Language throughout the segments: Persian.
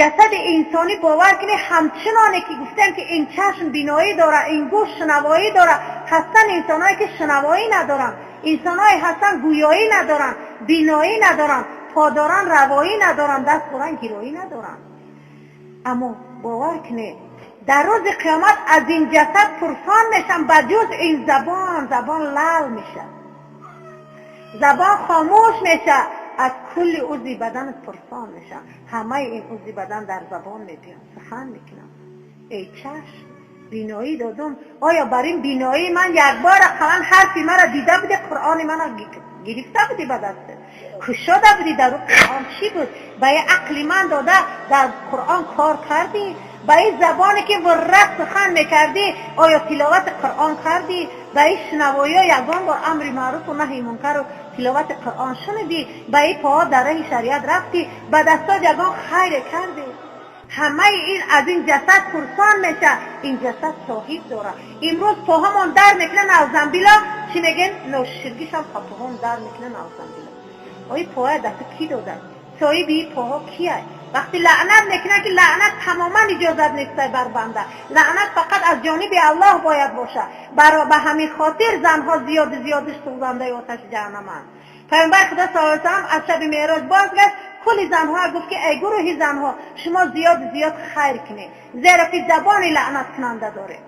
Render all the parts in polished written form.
جسد انسانی باور کنی همچنانه که گفتن که این چشم بینایی داره، این گوش شنوایی داره. هستن انسانایی که شنوایی ندارن، انسانایی هستن گویایی ندارن، بینایی ندارن، پا دارن، روایی ندارن، دست دارن، گیرایی ندارن. اما باور کنی در روز قیامت از این جسد پرسان میشن، بجز این زبان لال میشه، زبان خاموش میشه، از کل عضو بدن پرسان میشه. همه این عضو بدن در زبان میگن، سخن میکنن. ای چشم بینایی دادم، آیا بر این بینایی من یک بار اقلا حرفی مرا دیده بودی؟ قرآن منو گرفته بودی به دسته؟ خوش شده بودی در قرآن؟ چی بود؟ به عقل من داده در قرآن کار کردی؟ به این زبانی که ورق سخن میکردی آیا تلاوت قرآن کردی؟ به این شنوایی یگان بار امر معروف و نهی منکر و تلاوت قرآن شنیدی؟ به این پاها در راه شریعت رفتی؟ به دستات یگان خیر کردی؟ همه این از این جسد پرسان میشه. این جسد صاحب داره. امروز پاهامون در میکنن از زنبیلا، چی میگن؟ نوشیرگیش هم پاهام در میکنن از زنبیلا. آیا پاها دست کی دادن؟ صاحب این پاها کیه؟ وقتی لعنت میکنه که لعنت تماما اجازت نیسته بر بنده، لعنت فقط از جانب الله باید باشه. به همین خاطر زنها زیادش سوزنده آتش جهنم هستند. پیامبر خدا صلی الله علیه و سلم از شب معراج بازگشت، کل زنها گفت که ای گروه زنها شما زیاد خیر کنید، زیرا که زبان لعنت کننده داره.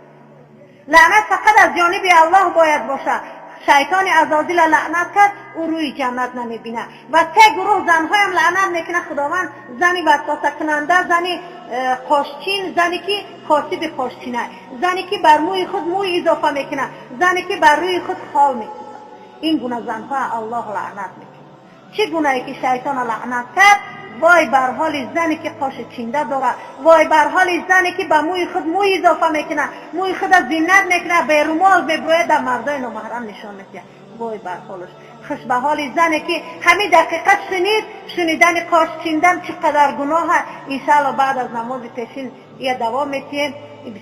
لعنت فقط از جانب الله باید باشه. شیطان عزازیل لعنت کرد، او روی جنت نمیبینه. و سه گروه زنهای هم لعنت میکنه خداوند، زنی وسوسه کننده، زنی قاشچین، زنی که کاسب قاشچینه، زنی که بر موی خود موی اضافه میکنه، زنی که بر روی خود خال میکنه. این گونه زنها الله لعنت میکنه. چه گناهی که شیطان لعنت کرد؟ وای بر حال زنی که قاش چینده داره، وای بر حال زنی که به موی خود موی اضافه میکنه، موی خود از زینت میکنه، به رومال میبروید در مردای نامحرم نشان میده. وای بر حالش. خوش به حال زنی که همین دقیقه شنیدن قاش چیندن چقدر گناه. انشاءالله بعد از نماز پیشین یه دوام میتیم.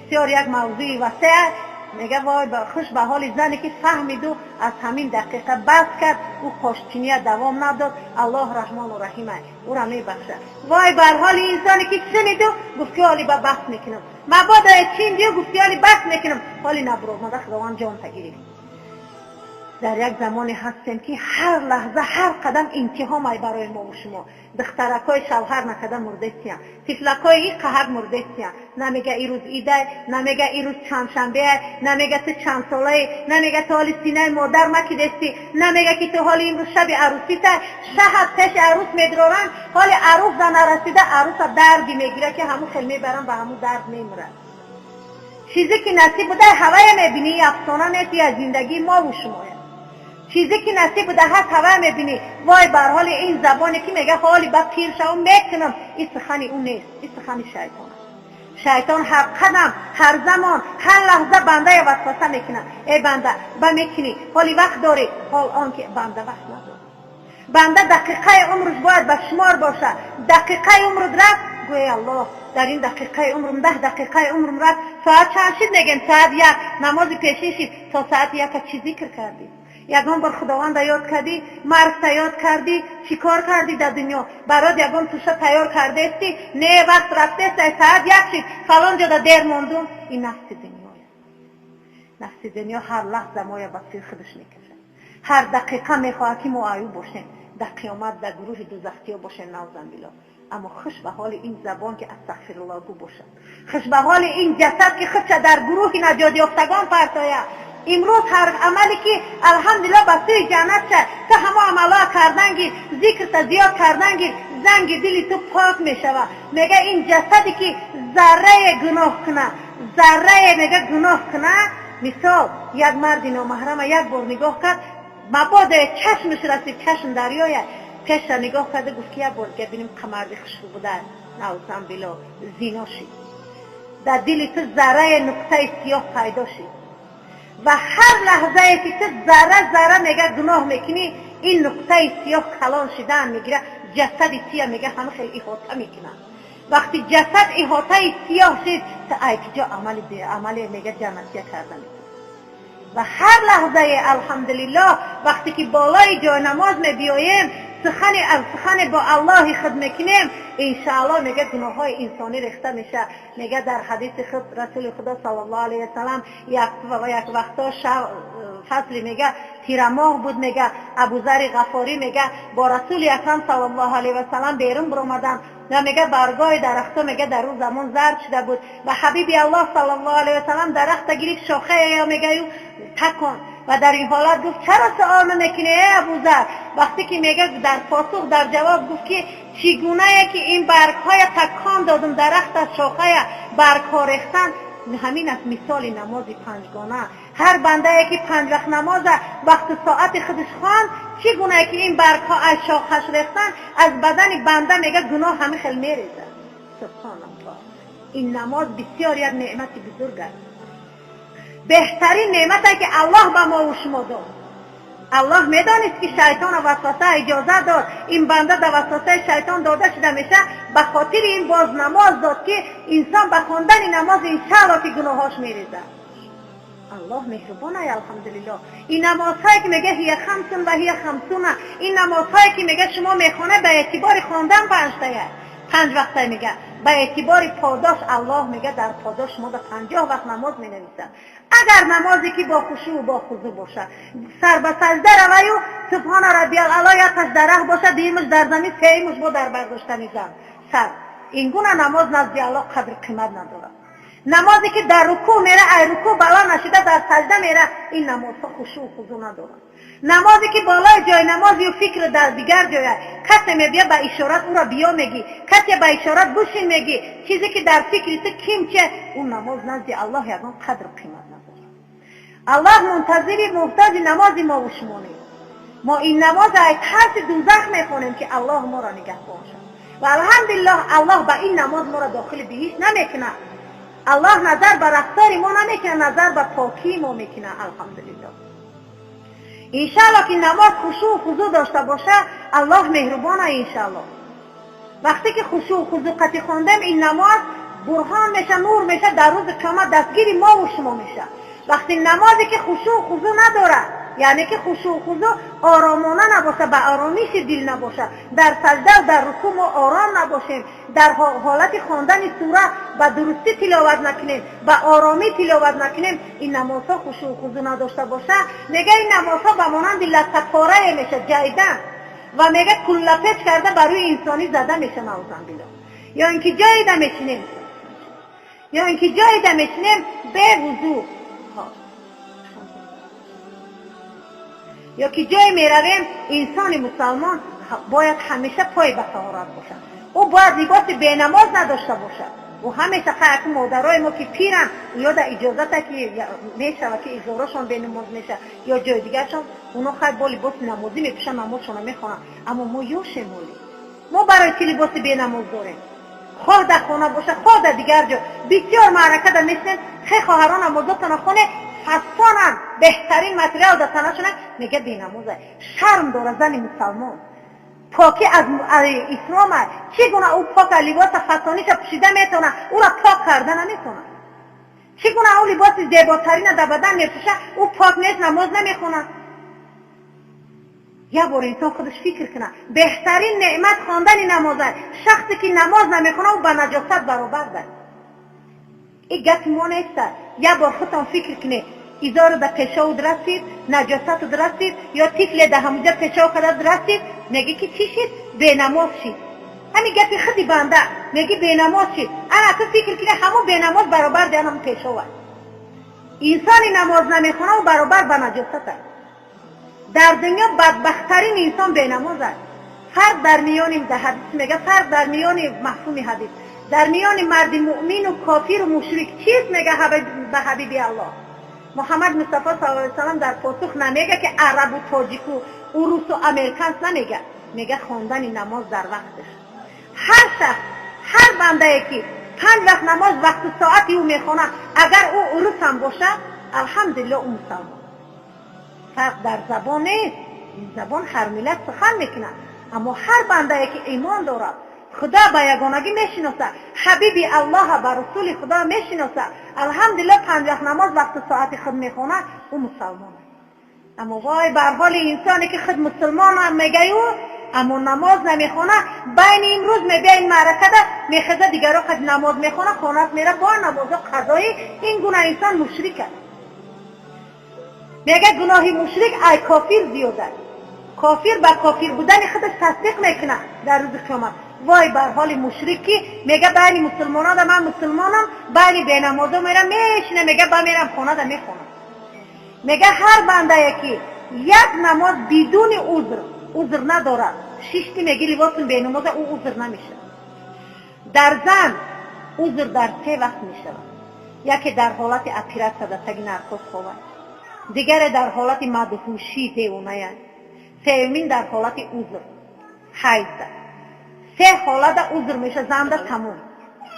بسیار یک موضوع وسیع. میگه وای خوش به حال زنی که فهمید و از همین دقیقه بس کرد، او قاشچینی دوام نداد. الله رحمان و رحیم او را میبخشه. وای بر حال انسانی که شنید و گفت که حالی با بس میکنم، مبادا چین دیو گفت که حالی بس میکنم، حالی نبرو مده خداوند جان تگیری. در یک زمانی هستیم که هر لحظه هر قدم امتحان برای ما و شما. دخترکای شوهر نکده مرده سیان، طفلکای این قهر مرده سیان. نمیگه ای روز ایده، نمیگه ای روز چند شنبه، نمیگه تو چند ساله، نمیگه تو حالی سینه مادر مکیدستی، نمیگه که تو حالی امروز شب عروسی تا شهد پیش عروس میدرارن، حالی عروس نرسیده عروس دردی میگیره که همون خیلی میبرن به همون درد میمره. چیزی که نصیب بوده هوای میبینی، افسانه نیستی از زندگی ما و شما. چیزی که نصیب بوده هست هوا میبینی. وای بر حال این زبانی که میگه حالی با پیر شوم میکنم، این سخن اون نیست، این سخن شیطان. شیطان هر قدم هر زمان هر لحظه بنده وسوسه میکنه. ای بنده با میکنی حالی وقت داری، حال آن که بنده وقت نداره. بنده دقیقه عمرش باید به شمار باشه. دقیقه عمرت رفت، گوی الله در این دقیقه عمرم 10 دقیقه عمرم رفت. ساعت چند شد؟ میگن ساعت 1 نماز پیشین شد. تا ساعت 1 چی ذکر کردی؟ یگان بار خداوند یاد کردی، مرگ یاد کردی، چی کار کردی در دنیا؟ برات یگان توشه تیار کرده استی، نه وقت رفته است، ساعت 1 شد فلان جا دیر موندم. این نفس دنیای. نفس دنیا هر لحظه مایه بسیر خودش میکشه. هر دقیقه میخواه که ما آیو باشیم، در قیامت در گروه دوزخیا باشیم نعوذ بالله. اما خوش به حال این زبان که استغفر الله گو باشه. خوش به حال این جسد که خودش در گروه نجات یافتگان فرسایه. امروز هر عملی که الحمدلله بسوی جنت شد، تو همه عملا کردنگی، ذکر تا زیاد کردنگی، زنگ دلی تو پاک میشوه. میگه این جسدی که ذره گناه کنه، ذره میگه گناه کنه. مثال یک مرد نامحرم یک بار نگاه کرد، مبادا چشمش رسید چشم دریای پیش نگاه کرده، گفت که یک بار که بینیم قمردی خوشبو بوده، نعوذ بالله زینا شد. در دل تو ذره نقطه سیاه پیدا شد و هر لحظه که تو ذره میگه گناه میکنی، این نقطه سیاه کلان شدن میگیره، جسد سیاه میگه همه خیلی احاطه میکنن. وقتی جسد احاطه سیاه شد، تا ایکجا عمل میگه جنتیه کردن. و هر لحظه الحمدلله وقتی که بالای جای نماز میبیاییم، سخن با الله خود میکنیم انشاءالله میگه گناه های انسانی ریخته میشه. میگه در حدیث خود رسول خدا صلی الله علیه وسلم یک وقتا فصلی میگه تیر ماه بود، میگه ابوذر غفاری میگه با رسول اکرم صلی الله علیه وسلم بیرون برآمدن و میگه برگای درخت میگه در اون زمان زرد شده بود و حبیب الله صلی الله علیه وسلم درخت گرفت شاخه یا میگه تکن و در این حالت گفت چرا سوال نمیکنی ای ابوذر؟ وقتی که میگه در پاسخ در جواب گفت که چگونه که این برگ‌های تکان دادم درخت از شاخه برگ‌ها ریختن، همین از مثال نماز پنجگانه. هر بنده که 5 وقت نماز وقت ساعت خودش خواند چگونه که این برگ‌ها از شاخش ریختن از بدن بنده میگه گناه همه خیلی میریزه. سبحان الله. این نماز بسیار یک نعمت بزرگ است. بهترین نعمتی که الله به ما و شما داد. الله میدانست که شیطان وسوسه اجازه داد این بنده در وسوسه شیطان داده شده میشه، به خاطر این باز نماز داد که انسان به خواندن نماز انشاءالله که گناهاش میریزه. الله مهربانه الحمدلله. این نمازهایی که میگه هی خمسون و هی خمسونه، این نمازهایی که میگه شما میخونه به اعتبار خواندن 5 وقته میگه به اعتبار پاداش الله میگه در پاداش ما در 50 وقت نماز مینویسن. اگر نمازی که با خشوع و با خضوع باشه، سر به سجده روی و سبحان ربی الاعلی یکش در ره باشه، دیمش در زمین، سیمش با در برداشتن سر، این گونه نماز نزد الله قدر قیمت نداره. نمازی که در رکوع میره ای رکوع بالا نشده در سجده میره، این نماز خشوع و خضوع نداره. نمازی که بالای جای نمازی و فکر در دیگر جای، کسی میبیا به اشارت او را بیا میگی، کسی به اشارت بشین میگی، چیزی که در فکرت کیم چه، اون نماز نزد الله یگان قدر قیمت نداره. الله منتظر محتاج نمازی ما و شما نیست. ما این نماز از ترس دوزخ میخونیم که الله ما را نگهبان شد و الحمدلله الله به این نماز ما را داخل بهشت نمیکنه. الله نظر به رفتار ما نمیکنه، نظر به پاکی ما میکنه. الحمدلله. انشاءالله که نماز خشوع و خضوع داشته باشه الله مهربانه. انشاءالله وقتی که خشوع و خضوع خواندیم این نماز برهان میشه، نور میشه، در روز قیامت دستگیری ما و شما میشه. وقتی نمازی که خشوع و خضوع نداره، یعنی که خشوع و خضوع آرامانه نباشه، به آرامیش دل نباشه، در سجده و در رکوع ما آرام نباشیم، در حالت خواندن سوره به درستی تلاوت نکنیم، به آرامی تلاوت نکنیم، این نمازها خشوع و خضوع نداشته باشه، میگه این نمازها به مانند لطفاره میشه، جیدن و میگه کله پیچ کرده برای انسانی زده میشه نعوذ بالله. یا اینکه جایی ده میشینیم، به وضو، یا که جای میرویم انسان مسلمان باید همیشه پای به طهارت باشه. او باید لباس بینماز نداشته باشه. و همیشه خیلی مادرای ما که پیرن یا در اجازت که میشه و که ازارشان بینماز میشه یا جای دیگرشان اونا خیلی با لباس نمازی میپوشن، نمازشان میخونن. اما ما یوش ما برای چی لباس بینماز داریم؟ خواه در خانه باشه، خواه در دیگر جا. بسیار معرکه در میشنیم خیلی خواهران نمازاتان خونه فستانن، بهترین متریال در تنشونه، میگه بینمازه. شرم داره زن مسلمان. پاکی از اسلام است. چگونه او پاک لباس فستانیش پوشیده میتونه او را پاک کرده نمیتونه؟ چگونه او لباس زیباترین در بدن میپوشه او پاک نیست، نماز نمیخونه؟ یه بار انسان خودش فکر کنه. بهترین نعمت خواندن نماز است. شخصی که نماز نمیخونه او با نجاست برابر است. این گپ ما نیست. یه بار خودتان فکر کنه ایزار در پیشاو درستید، نجاست درستید، یا طفل در همونجا پیشاو کرده درستید، میگه که چی شید؟ به نماز شید. همین گپی خودی بنده میگه به نماز شید. انا تو فکر کنه همون به نماز برابر در همون پیشاو است. انسانی نماز نمیخونه و برابر با نجاست است. در دنیا بدبختترین انسان به نماز است. فرق در میان حدیث میگه، فرق در میان مفهوم حدیث در میان مرد مؤمن و کافر و مشرک چیست؟ میگه به حبیب الله محمد مصطفی صلی الله علیه و سلم در پاسخ نمیگه که عرب و تاجیک و روس و امریکانس، نمیگه، میگه خواندن نماز در وقتش. هر شخص، هر بنده که 5 وقت نماز وقت و ساعتی او میخونه، اگر او روس هم باشه الحمدلله او مسلمان. فرق در زبان نیست. این زبان هر ملت سخن میکنه، اما هر بنده که ایمان داره، خدا به یگانگی میشناسه، حبیب الله به رسول خدا میشناسه، الحمدلله 5 وقت نماز وقت ساعت خود میخونه، او مسلمانه. اما وای بر حال انسانی که خود مسلمان هم میگه او اما نماز نمیخونه، بین امروز میبیا این معرکه ده میخزه دیگرها قد نماز میخونه خونت میره با نماز و قضایی. این گناه انسان مشرک است. میگه گناهی مشرک ای کافر زیاده. کافر با کافر بودن خودش تصدیق میکنه در روز قیامت. وای بر حال مشرکی میگه بین مسلمانا ده من مسلمانم، بین بینمازا میرم میشینه میگه با میرم خونه ده میخونم. میگه هر بنده یکی یک نماز بدون عذر نداره، شیشتی میگه لباسون بینمازه او عذر نمیشه. در زن عذر در 3 وقت میشه. یکی در حالت اپیرات صدتگی نرکوز خواه، دیگر در حالت مدهوشی دیونه، سومین در حالت عذر حیض. 3 حالت عذر میشه زن در تموم.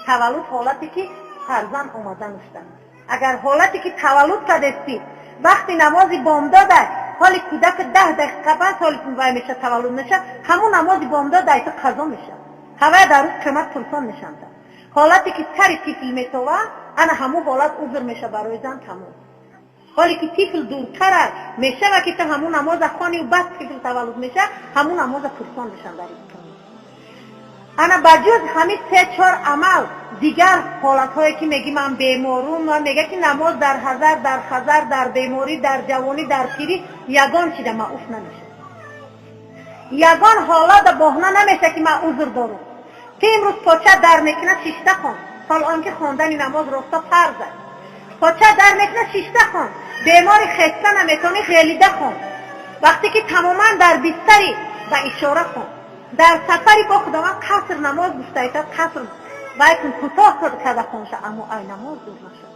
تولد حالتی که فرزند آمدن است. اگر حالتی که تولد کردستی وقتی نمازی بامداد حالی کودک 10 دقیقه بعد حالی که وای میشه تولد میشه، همون نمازی بامداد ایت قضا میشه. هوا در روز قیامت پرسان میشن. حالتی که سر طفل میتوه انا همون حالت عذر میشه برای زن تموم. حالی که طفل دورتر میشه و که تو همون نماز خوانی و بعد طفل تولد میشه، همون نماز پرسان میشن در این قیامت. انا بجز همین 3-4 عمل دیگر حالت هایی که میگی من بیمارم و میگه که نماز در حضر، در خضر، در بیماری، در جوانی، در پیری یگان چیده معوف نمیشه. یگان حالت بهانه نمیشه که من عذر دارم. که امروز پاچه در میکنه 6 خون، سال آنکه خواندن نماز راستا فرض است. پاچه در میکنه 6 خون، بیماری خسته نمیتونی خیلی خون. وقتی که تماما در بستری و اشاره خون. در سفری با خداوند قصر نماز بستایتا قصر بایکن کوتاه کرده خونشه، اما ای نماز دور نشد.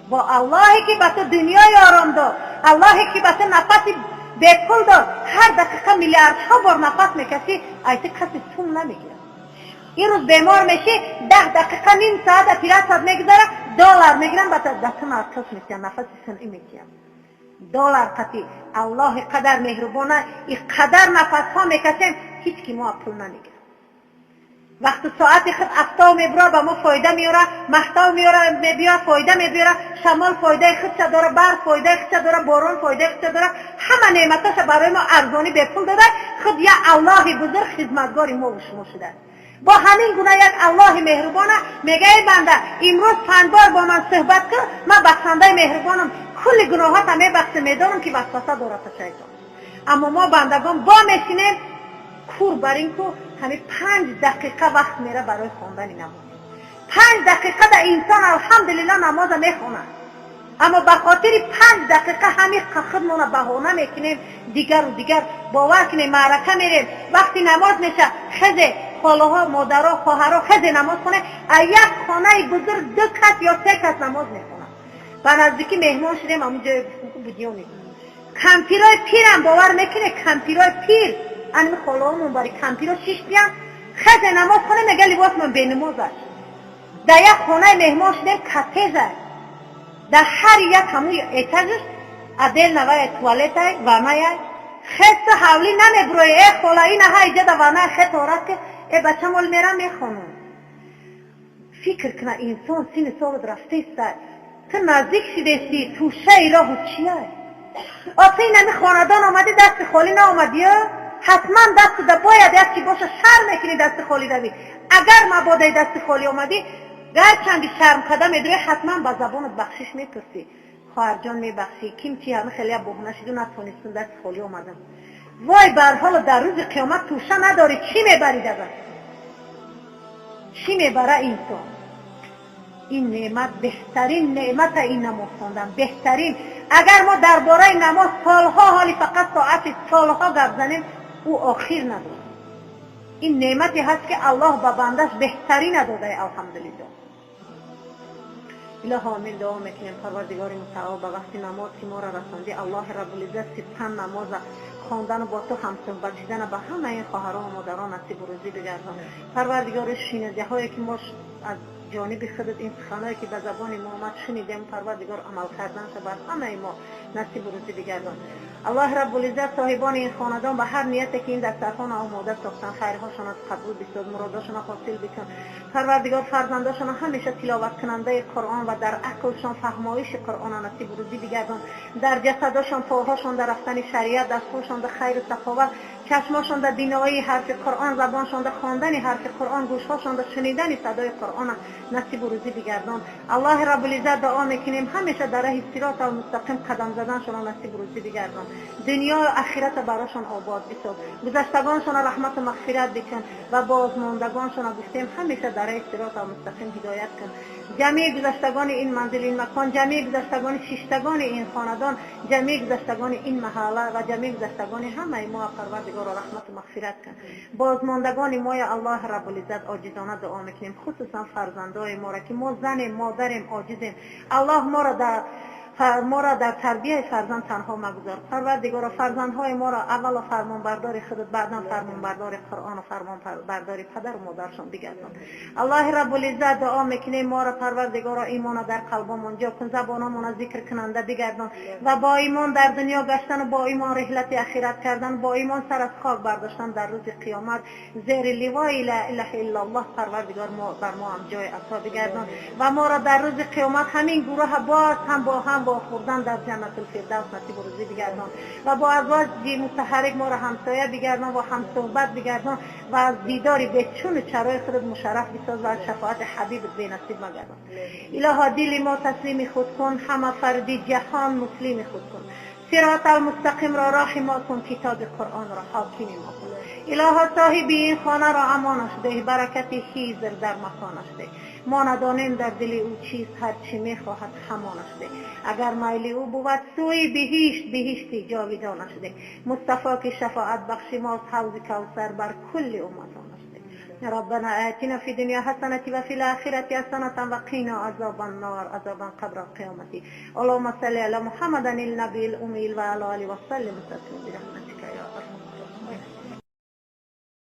با اللهی که به تو دنیای آرام داد، اللهی که به تو نفسی بیکل داد، هر دقیقه میلیاردها بار نفس میکشی، ایت کسی سون نمیگیره. این روز بیمار میشی 10 دقیقه نیم ساعت پیرات ساعت میگذاره $1 میگیرن با دست نرکس میکنن، نفس سنئی میکنن. $1 قطعی. الله قدر مهربانه، این قدر نفس ها میکشیم هیچ کی ما پول نمیگیره. وقت ساعت خود افتاو میبره با ما فایده میاره، محتاو میاره میبیاره فایده میبیاره، شمال فایده خودش داره، برف فایده خودش داره، بارون فایده خودش داره، همه نعمتاش برای ما ارزانی به پول داده. خود یا الله بزرگ خدمتگار ما و شما شده. با همین گونه یک الله مهربانه میگه ای بنده امروز 5 بار با من صحبت کن، من بخشنده مهربانم، کل گناهات میبخشم، میدانم که وسوسه داره شیطان. اما ما بندگان با میشینیم کور بر این کو همین 5 دقیقه وقت میره برای خواندن نماز. 5 دقیقه در انسان الحمدلله نماز میخونه، اما به خاطر 5 دقیقه همین خودمون بهانه میکنیم دیگر و دیگر باور کنیم معرکه میریم. وقتی نماز میشه خزه خاله مادرها خواهرها خزه نماز کنه، یک خانه بزرگ 2 کس یا 3 کس نماز میخونه. به نزدیکی مهمان شدیم همون جای بودیونی کمپیرای پیرم باور میکنه، کمپیرای پیر انم خاله همون برای کمپیرا 6 بیان خزه نماز کنه میگه لباس من به نماز است. در یک خانه مهمان شدیم کتیزه در هر یک همون ایتاژش عدل نوای توالت های وانای خست حولی نمیبروی ای خاله این ها ایجا در وانای خست آرد که ای بچه مول میرم میخونم. فکر کنه انسان سین سال رفته است تو نزدیک شدهستی توشه ای راه چیه؟ آسه این همی خاندان آمدی دست خالی نامدی ها؟ حتما دست ده باید یکی باشه شرم میکنی دست خالی دوی. اگر مبادا دست خالی آمدی گرچند شرم کده میدوی حتما با زبانت بخشش میپرسی خواهر جان میبخشی کیم چی همه خیلی بهونه شدو نتونستون دست خالی آمدن. وای بر حال در روز قیامت توشه نداری چی میبری دبر؟ چی میبره انسان؟ این نعمت بهترین نعمت این نماز خواندن بهترین. اگر ما درباره نماز سالها حالی فقط ساعت سالها گپ زنیم او آخر نداره. این نعمتی هست که الله به بندش بهترین داده الحمدلله. الهی آمین دعا میکنیم پروردگار متعال به وقت نماز که ما را رساندی الله رب العزت ستن نماز خواندن با تو هم صحبت شدن به همه این خواهران و مادران نصیب و روزی بگردان. پروردگار شنیده هایی که ما از جانب خودت این سخنایی که به زبان ما آمد شنیدیم پروردگار عمل کردن بر همه ما نصیب و روزی بگردان. الله رب العزت صاحبان این خاندان به هر نیتی که این دسترخوان آماده ساختن خیرهاشون از قبول بساز، مراداشون حاصل بکن. پروردگار فرزنداشون همیشه تلاوت کننده قرآن و در عقلشون فهمایش قرآن نصیب و روزی بگردان. در جسدشون پاهاشون در رفتن شریعت، دستشون در خیر و سخاوت چشماشان در بینایی حرف قرآن، زبانشان در خواندن حرف قرآن، گوشهاشان در شنیدن صدای قرآن نصیب و روزی بگردان. الله رب العزت دعا میکنیم همیشه در راه صراط المستقیم قدم زدنشان نصیب و روزی بگردان. دنیا و آخرت براشان آباد بساز. گذشتگانشان رحمت و مغفرت بکن و بازماندگانشان گفتیم همیشه در راه صراط المستقیم هدایت کن. جمعی گذشتگان این منزل، این مکان، جمعی گذشتگان شیشتگان این خاندان، جمعی گذشتگان این محله و جمعی گذشتگان همه ما پروردگار رحمت و مغفرت کن. بازماندگان ما یا الله رب العزت عاجزانه دعا میکنیم، خصوصا فرزندای ما را که ما زنیم، مادریم، عاجزیم. الله ما را در تربیت فرزند تنها مگذار. پروردگار فرزندهای ما را اول فرمان بردار خودت، بعدا فرمان بردار قرآن و فرمان بردار پدر و مادرشان بگردان. الله رب العزت دعا میکنیم ما را پروردگار ایمان در قلبمون جا کن، زبانمون ذکر کننده بگردان و با ایمان در دنیا گشتن و با ایمان رحلت آخرت کردن، با ایمان سر از خاک برداشتن در روز قیامت زیر لوای لا اله الا الله پروردگار بر ما هم جای عطا بگردان و ما را در روز قیامت همین گروه باز هم با هم با خوردن در جنت الفردوس نصیب و روزی بگردان و با ازواج متحرک ما را همسایه بگردان و هم صحبت بگردان و از دیداری بچون چرای خود مشرف بساز و از شفاعت حبیب به نصیب مگردان. الها دل ما تسلیم خود کن، همه فردی جهان مسلم خود کن. صراط المستقیم را راه ما کن، کتاب قرآن را حاکم ما کن. الها صاحب این خانه را امانش ده، برکت حیضر در مکانش ده. ما ندانیم در دل او چیست، هر چی میخواهد همانش ده. اگر میل او بود سوی بهشت جاودانش ده. مصطفی که شفاعت بخش ماست، حوض کوثر بر کل امتانش ده. ربنا آتنا فی دنیا حسنة و فی الاخرة حسنة و قنا عذاب النار، عذاب قبر القیامة. اللهم صل علی محمد النبی الأمی و علی آله و سلم تسلیما.